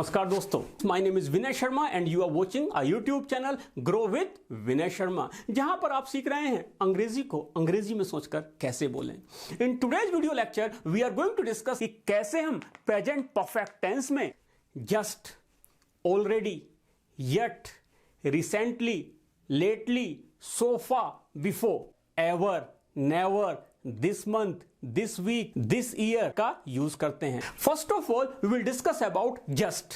नमस्कार दोस्तों, my name is Vinay Sharma and you are watching a YouTube channel grow with Vinay Sharma, जहां पर आप सीख रहे हैं अंग्रेजी को अंग्रेजी में सोचकर कैसे बोलें। In today's video lecture we are going to discuss कि कैसे हम प्रेजेंट परफेक्ट टेंस में just, already, yet, recently, lately, so far, before, ever, never, this month, this week, this year का यूज करते हैं। First of all we will discuss about just.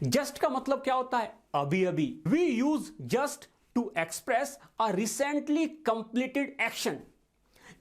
Just का मतलब क्या होता है? अभी अभी। We use just to express a recently completed action.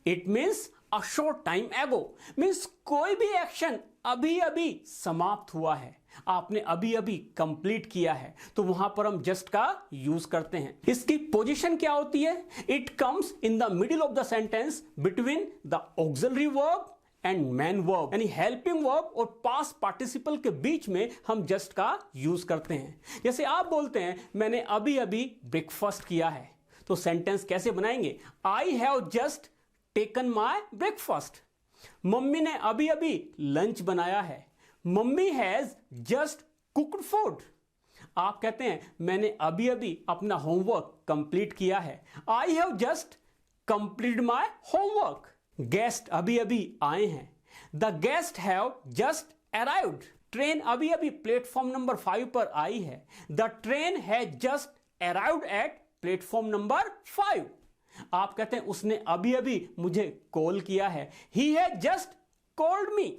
It means a short time एगो, मीन्स कोई भी एक्शन अभी अभी समाप्त हुआ है, आपने अभी अभी कंप्लीट किया है, तो वहां पर हम जस्ट का यूज करते हैं। इसकी पोजीशन क्या होती है? It comes in the middle of the sentence between the auxiliary verb and main verb, यानी हेल्पिंग वर्ब और पास्ट पार्टिसिपल के बीच में हम जस्ट का यूज करते हैं। जैसे आप बोलते हैं मैंने अभी अभी ब्रेकफास्ट किया है, तो सेंटेंस कैसे बनाएंगे? I have just taken my breakfast. Mummy ने अभी अभी लंच बनाया है। Mummy has just cooked food. आप कहते हैं मैंने अभी अभी अपना होमवर्क कंप्लीट किया है। I have just completed my homework. Guest अभी अभी आए हैं। The guest have just arrived. Train अभी अभी प्लेटफॉर्म नंबर 5 पर आई है। The train has just arrived at platform number 5। आप कहते हैं उसने अभी अभी मुझे कॉल किया है। He has just called me।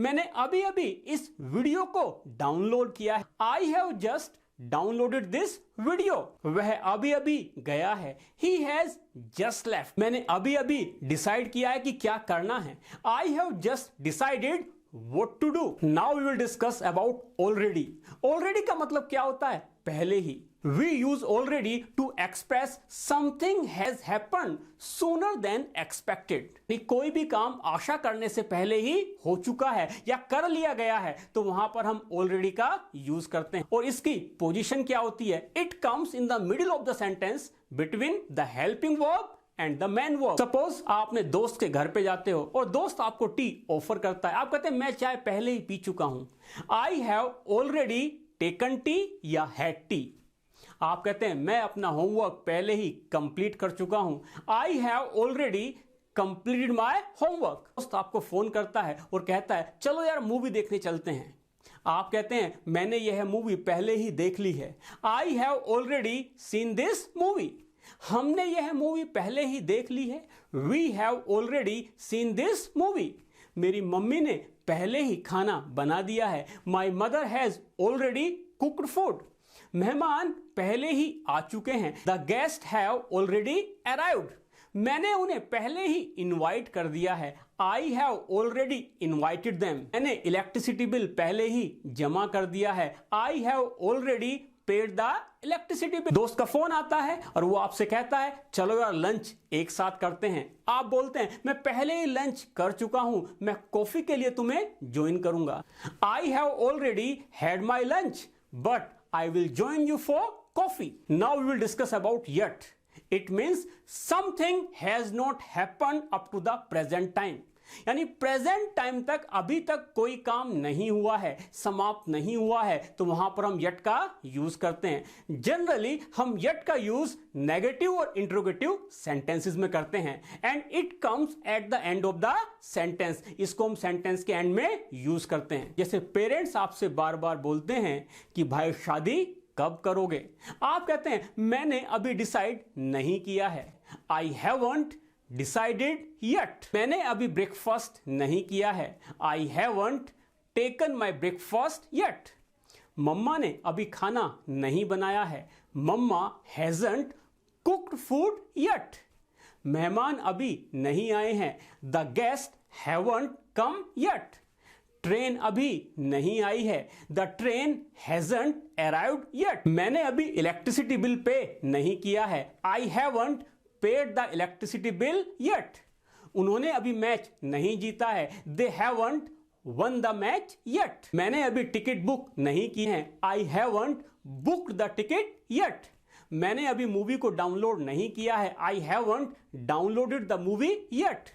मैंने अभी अभी इस वीडियो को डाउनलोड किया है। I have just downloaded this video। वह अभी अभी गया है। He has just left। मैंने अभी अभी डिसाइड किया है कि क्या करना है। I have just decided what to do। Now we will discuss about already। Already का मतलब क्या होता है? पहले ही। We use already to express something has happened sooner than expected। कोई भी काम आशा करने से पहले ही हो चुका है या कर लिया गया है, तो वहां पर हम already का यूज करते हैं। और इसकी पोजीशन क्या होती है? It comes in the middle of the sentence between the helping verb and the main verb. Suppose आप अपने दोस्त के घर पे जाते हो और दोस्त आपको टी ऑफर करता है। आप कहते हैं मैं चाय पहले ही पी चुका हूं। आई हैव ऑलरेडी टेकन टी या हैड टी। आप कहते हैं मैं अपना होमवर्क पहले ही कंप्लीट कर चुका हूं। आई have already completed my homework. दोस्त आपको फोन करता है और कहता है चलो यार मूवी देखने चलते हैं। आप कहते हैं मैंने यह मूवी पहले ही देख ली है। I have already seen this movie. हमने यह मूवी पहले ही देख ली है। We have already seen this movie. मेरी मम्मी ने पहले ही खाना बना दिया है। My mother has already cooked food. मेहमान पहले ही आ चुके हैं। The guest have already arrived. मैंने उन्हें पहले ही इनवाइट कर दिया है। I have already invited them. मैंने इलेक्ट्रिसिटी बिल पहले ही जमा कर दिया है। I have already paid the electricity bill. दोस्त का फोन आता है और वो आपसे कहता है चलो यार लंच एक साथ करते हैं। आप बोलते हैं मैं पहले ही लंच कर चुका हूं, मैं कॉफी के लिए तुम्हें ज्वाइन करूंगा। आई have already had my lunch but I will join you for coffee। Now we will discuss about yet। It means something has not happened up to the present time। यानी present time तक अभी तक कोई काम नहीं हुआ है, समाप्त नहीं हुआ है, तो वहां पर हम yet का यूज करते हैं। जनरली हम yet का यूज नेगेटिव और इंट्रोगेटिव सेंटेंसेस में करते हैं and it comes at the end of the sentence. इसको हम सेंटेंस के एंड में यूज करते हैं। जैसे पेरेंट्स आपसे बार बार बोलते हैं कि भाई शादी कब करोगे? आप कहते हैं मैंने अभी डिसाइड नहीं किया है। I haven't decided yet. मैंने अभी ब्रेकफास्ट नहीं किया है। I haven't taken my breakfast yet. मम्मा ने अभी खाना नहीं बनाया है। Mamma hasn't cooked food yet. मेहमान अभी नहीं आए हैं। The guest haven't come yet. Train अभी नहीं आई है। The train hasn't arrived yet. मैंने अभी इलेक्ट्रिसिटी बिल पे नहीं किया है। I haven't paid the electricity bill yet. उन्होंने अभी मैच नहीं जीता है। They haven't won the match yet. मैंने अभी टिकट बुक नहीं की है। I haven't booked the ticket yet. मैंने अभी मूवी को डाउनलोड नहीं किया है। I haven't downloaded the movie yet.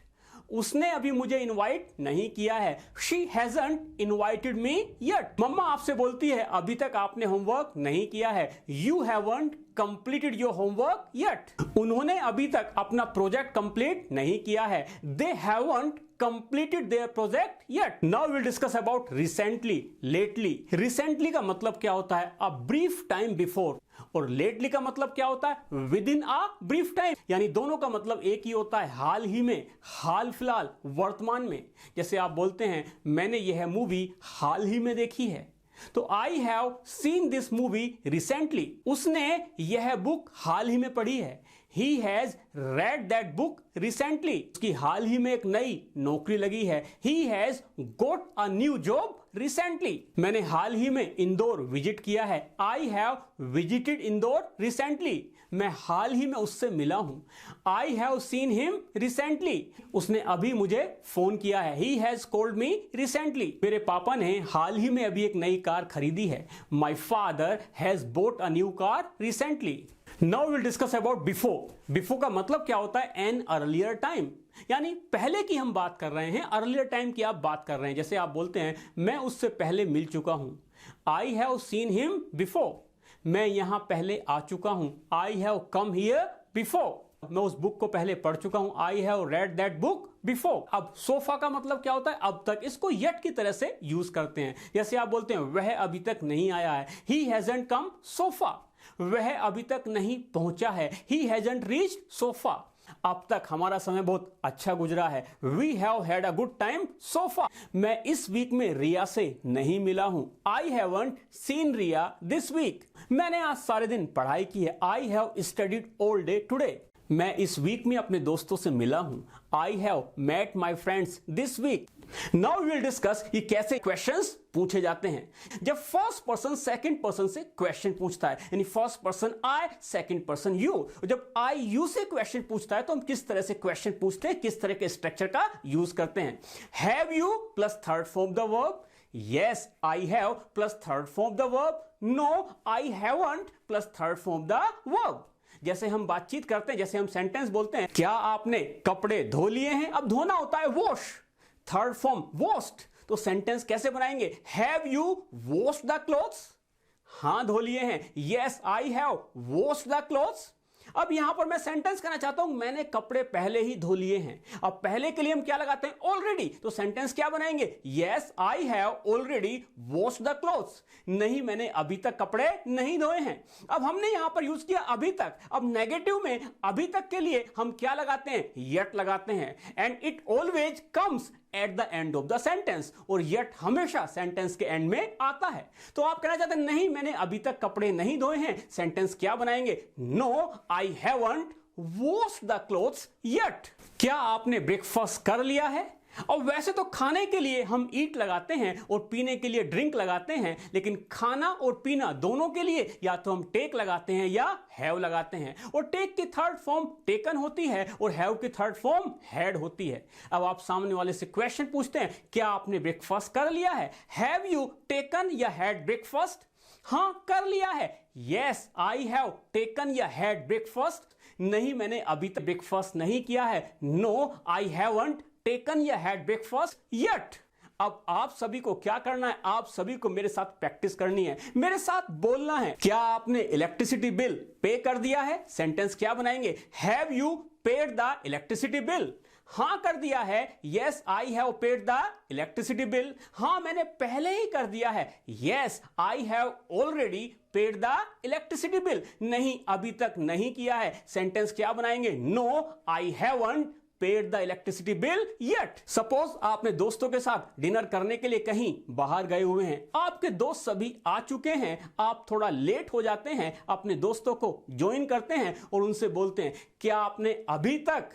उसने अभी मुझे इनवाइट नहीं किया है। She hasn't invited me yet. मम्मा आपसे बोलती है अभी तक आपने होमवर्क नहीं किया है। You haven't completed your homework yet. उन्होंने अभी तक अपना प्रोजेक्ट कंप्लीट नहीं किया है। They haven't completed their project yet. Now we'll discuss about recently, lately. Recently का मतलब क्या होता है? A brief time before. और lately का मतलब क्या होता है? Within a brief time. यानी दोनों का मतलब एक ही होता है, हाल ही में, हाल फिलहाल, वर्तमान में। जैसे आप बोलते हैं मैंने यह मूवी हाल ही में देखी है, तो I have seen this movie recently. उसने यह बुक हाल ही में पढ़ी है। He has read that book recently. उसकी हाल ही में एक नई नौकरी लगी है। He has got a new job recently. मैंने हाल ही में इंदौर विजिट किया है। I have visited Indore recently. मैं हाल ही में उससे मिला हूं। I have seen him recently. उसने अभी मुझे फोन किया है। He has called me recently. मेरे पापा ने हाल ही में अभी एक नई कार खरीदी है। My father has bought a new car recently. Now we'll discuss about before. Before का मतलब क्या होता है? An earlier time. यानी पहले की हम बात कर रहे हैं, earlier time की आप बात कर रहे हैं। जैसे आप बोलते हैं मैं उससे पहले मिल चुका हूं। I have seen him before. मैं यहां पहले आ चुका हूं। I have come here before. मैं उस बुक को पहले पढ़ चुका हूं। I have read that book before. अब सोफा का मतलब क्या होता है? अब तक। इसको yet की तरह से यूज करते हैं। जैसे आप बोलते हैं वह अभी तक नहीं आया है। He hasn't come so far. वह अभी तक नहीं पहुंचा है। He hasn't reached so far. अब तक हमारा समय बहुत अच्छा गुजरा है। We have had a good time so far. मैं इस वीक में रिया से नहीं मिला हूं। I haven't seen Riya this week. मैंने आज सारे दिन पढ़ाई की है। I have studied all day today. मैं इस वीक में अपने दोस्तों से मिला हूं। I have met my friends this week. Now we will discuss ये कैसे क्वेश्चंस पूछे जाते हैं। जब फर्स्ट पर्सन सेकंड पर्सन से क्वेश्चन पूछता है, यानी first person I, second person you. जब आई यू से क्वेश्चन पूछता है तो हम किस तरह से क्वेश्चन पूछते हैं, किस तरह के स्ट्रक्चर का यूज करते हैं। Have you plus third form the verb. Yes I have plus third form the verb. No I haven't plus third form the verb. जैसे हम बातचीत करते हैं, जैसे हम सेंटेंस बोलते हैं, क्या आपने कपड़े धो लिए हैं? अब धोना होता है वॉश, थर्ड फॉर्म वॉश्ड। तो सेंटेंस कैसे बनाएंगे? Have you washed the clothes? हां धो लिए हैं। Yes I have washed the clothes. अब यहां पर मैं सेंटेंस कहना चाहता हूं मैंने कपड़े पहले ही धो लिए हैं। अब पहले के लिए हम क्या लगाते हैं? ऑलरेडी। तो सेंटेंस क्या बनाएंगे? Yes I have already washed the clothes. नहीं मैंने अभी तक कपड़े नहीं धोए हैं। अब हमने यहां पर यूज किया अभी तक। अब नेगेटिव में अभी तक के लिए हम क्या लगाते हैं? येट लगाते हैं। And it always comes at the end of the sentence. और येट हमेशा सेंटेंस के एंड में आता है। तो आप कहना चाहते हैं नहीं मैंने अभी तक कपड़े नहीं धोए हैं। सेंटेंस क्या बनाएंगे? No I haven't washed the clothes yet. क्या आपने ब्रेकफास्ट कर लिया है? और वैसे तो खाने के लिए हम ईट लगाते हैं और पीने के लिए ड्रिंक लगाते हैं, लेकिन खाना और पीना दोनों के लिए या तो हम टेक लगाते हैं या हैव लगाते हैं। और टेक की थर्ड फॉर्म टेकन होती है और हैव की थर्ड फॉर्म हैड होती है। अब आप सामने वाले से क्वेश्चन पूछते हैं क्या आपने ब्रेकफास्ट कर लिया है? हैव यू टेकन या हैड ब्रेकफास्ट? हां कर लिया है। यस आई हैव टेकन या हैड ब्रेकफास्ट। नहीं मैंने अभी तक ब्रेकफास्ट नहीं किया है। नो आई हैवंट टेकन या हैड ब्रेकफास्ट येट। अब आप सभी को क्या करना है? आप सभी को मेरे साथ प्रैक्टिस करनी है, मेरे साथ बोलना है। क्या आपने इलेक्ट्रिसिटी बिल पे कर दिया है? सेंटेंस क्या बनाएंगे? Have you paid the electricity bill? हां कर दिया है। Yes I have paid the electricity bill. हां मैंने पहले ही कर दिया है। Yes I have already paid the electricity bill. नहीं अभी तक नहीं किया है। सेंटेंस क्या बनाएंगे? No I haven't paid the electricity bill yet. Suppose आपने दोस्तों के साथ डिनर करने के लिए कहीं बाहर गए हुए हैं। आपके दोस्त सभी आ चुके हैं। आप थोड़ा लेट हो जाते हैं, अपने दोस्तों को ज्वाइन करते हैं और उनसे बोलते हैं क्या आपने अभी तक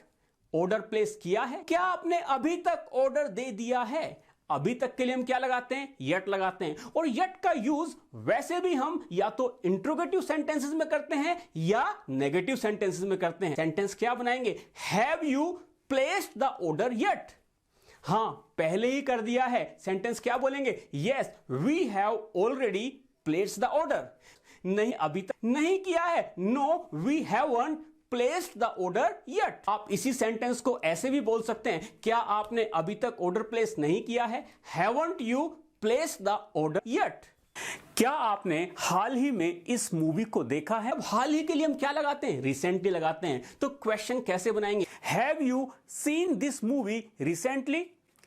ऑर्डर प्लेस किया है? क्या आपने अभी तक ऑर्डर दे दिया है? अभी तक के लिए हम क्या लगाते हैं? येट लगाते हैं। और येट का यूज वैसे भी हम या तो इंट्रोगेटिव सेंटेंसेस में करते हैं या नेगेटिव सेंटेंसेस में करते हैं। सेंटेंस क्या बनाएंगे? Have you placed the order yet? हां पहले ही कर दिया है। सेंटेंस क्या बोलेंगे? Yes we have already placed the order. नहीं अभी तक नहीं किया है। No we haven't placed the order yet. आप इसी सेंटेंस को ऐसे भी बोल सकते हैं, क्या आपने अभी तक ऑर्डर प्लेस नहीं किया है? Haven't you placed the order yet? क्या आपने हाल ही में इस मूवी को देखा है? अब हाल ही के लिए हम क्या लगाते हैं? रिसेंटली लगाते हैं। तो क्वेश्चन कैसे बनाएंगे? Have you seen this movie recently?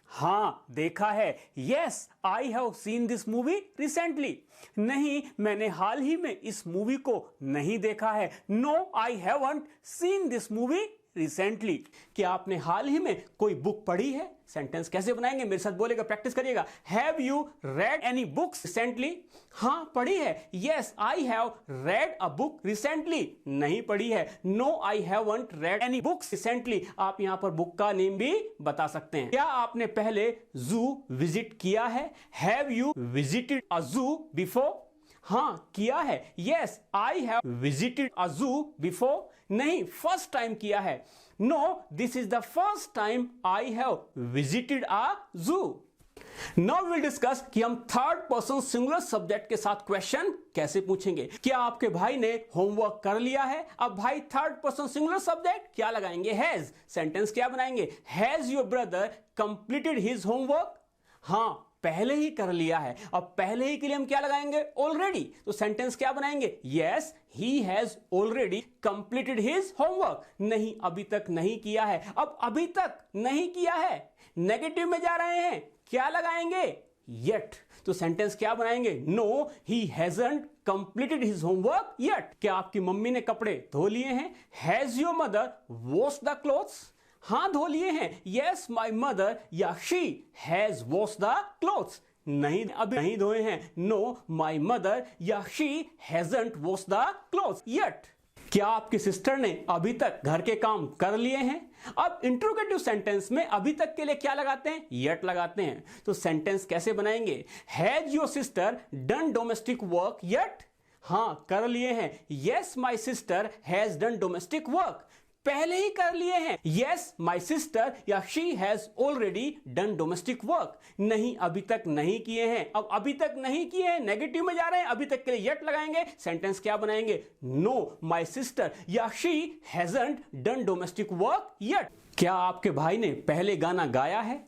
हां, देखा है। Yes, I have seen this movie recently. नहीं, मैंने हाल ही में इस मूवी को नहीं देखा है। No, I haven't seen this movie recently. क्या आपने हाल ही में कोई बुक पढ़ी है? सेंटेंस कैसे बनाएंगे? मेरे साथ बोलेगा, प्रैक्टिस करिएगा। Have you read any books recently? हां, पढ़ी है। Yes, I have read a book recently. नहीं पढ़ी है। No, I haven't read any books recently. आप यहां पर बुक का नेम भी बता सकते हैं। क्या आपने पहले जू विजिट किया है? Have you visited a zoo before? हां, किया है। Yes, I have visited a zoo before. नहीं, फर्स्ट टाइम किया है। No, this is the first time I have visited a zoo. Now will discuss कि हम थर्ड पर्सन सिंगुलर सब्जेक्ट के साथ क्वेश्चन कैसे पूछेंगे। क्या आपके भाई ने होमवर्क कर लिया है? अब भाई थर्ड पर्सन सिंगुलर सब्जेक्ट क्या लगाएंगे? हैज। सेंटेंस क्या बनाएंगे? Has your brother completed his homework? हां, पहले ही कर लिया है। अब पहले ही के लिए हम क्या लगाएंगे? ऑलरेडी। तो सेंटेंस क्या बनाएंगे? Yes, he has already completed his homework. नहीं, अभी तक नहीं किया है। अब अभी तक नहीं किया है, नेगेटिव में जा रहे हैं, क्या लगाएंगे? येट। तो सेंटेंस क्या बनाएंगे? No, he hasn't completed his homework yet. क्या आपकी मम्मी ने कपड़े धो लिए हैं? Has your mother washed the clothes? हां, धो लिए हैं। यस, माई मदर या she has washed the clothes. नहीं, अभी नहीं धोए हैं। नो, माई मदर या she hasn't washed the clothes yet. क्या आपकी सिस्टर ने अभी तक घर के काम कर लिए हैं? अब इंट्रोगेटिव सेंटेंस में अभी तक के लिए क्या लगाते हैं? येट लगाते हैं। तो सेंटेंस कैसे बनाएंगे? Has your sister done domestic work yet? हां, कर लिए हैं। Yes, my sister has done domestic work. पहले ही कर लिए हैं। यस, माई सिस्टर या she has already done domestic work. नहीं, अभी तक नहीं किए हैं। अब अभी तक नहीं किए हैं, नेगेटिव में जा रहे हैं, अभी तक के लिए येट लगाएंगे। सेंटेंस क्या बनाएंगे? नो, माई सिस्टर या she hasn't done domestic work yet. क्या आपके भाई ने पहले गाना गाया है?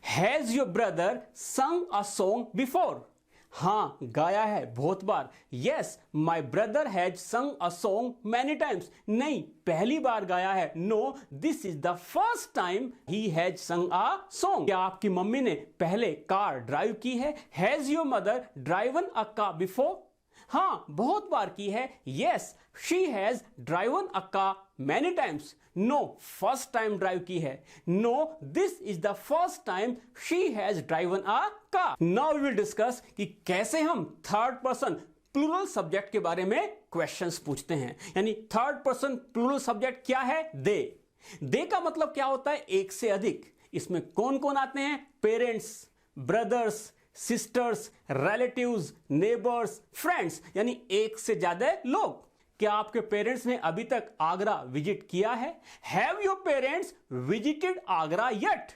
हैज योर ब्रदर संग अ सॉन्ग बिफोर? हां, गाया है बहुत बार। Yes, my brother has sung a song many times. नहीं, पहली बार गाया है। No, this is the first time he has sung a song. क्या आपकी मम्मी ने पहले कार ड्राइव की है? Has your mother driven a car before? हां, बहुत बार की है। Yes, she has driven a car many times. No, first time drive की है। No, this is the first time she has driven a car. Now we will discuss कि कैसे हम थर्ड पर्सन प्लूरल सब्जेक्ट के बारे में questions पूछते हैं। यानी थर्ड पर्सन प्लूरल सब्जेक्ट क्या है? दे। दे का मतलब क्या होता है? एक से अधिक। इसमें कौन कौन आते हैं? Parents, brothers, sisters, relatives, neighbours, friends, यानी एक से ज्यादा लोग। क्या आपके पेरेंट्स ने अभी तक आगरा विजिट किया है? Have your parents visited Agra yet?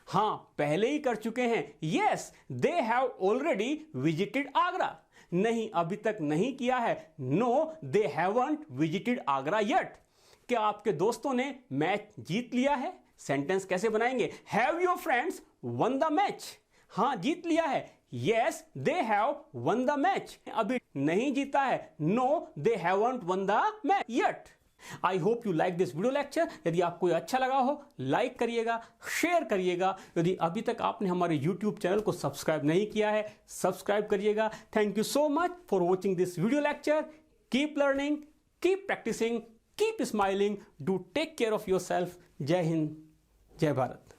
हां, पहले ही कर चुके हैं। Yes, they have already visited Agra. नहीं, अभी तक नहीं किया है। No, they haven't visited Agra yet. क्या आपके दोस्तों ने मैच जीत लिया है? सेंटेंस कैसे बनाएंगे? Have your friends won the match? हां, जीत लिया है। Yes, they have won the match. अभी नहीं जीता है। No, they haven't won the match yet. I hope you like this video lecture. यदि आपको अच्छा लगा हो, लाइक करिएगा, शेयर करिएगा। यदि अभी तक आपने हमारे यूट्यूब चैनल को सब्सक्राइब नहीं किया है, सब्सक्राइब करिएगा। Thank you so much for watching this video lecture. Keep learning, keep practising, keep smiling, do take care of yourself. Jai Hind, जय भारत।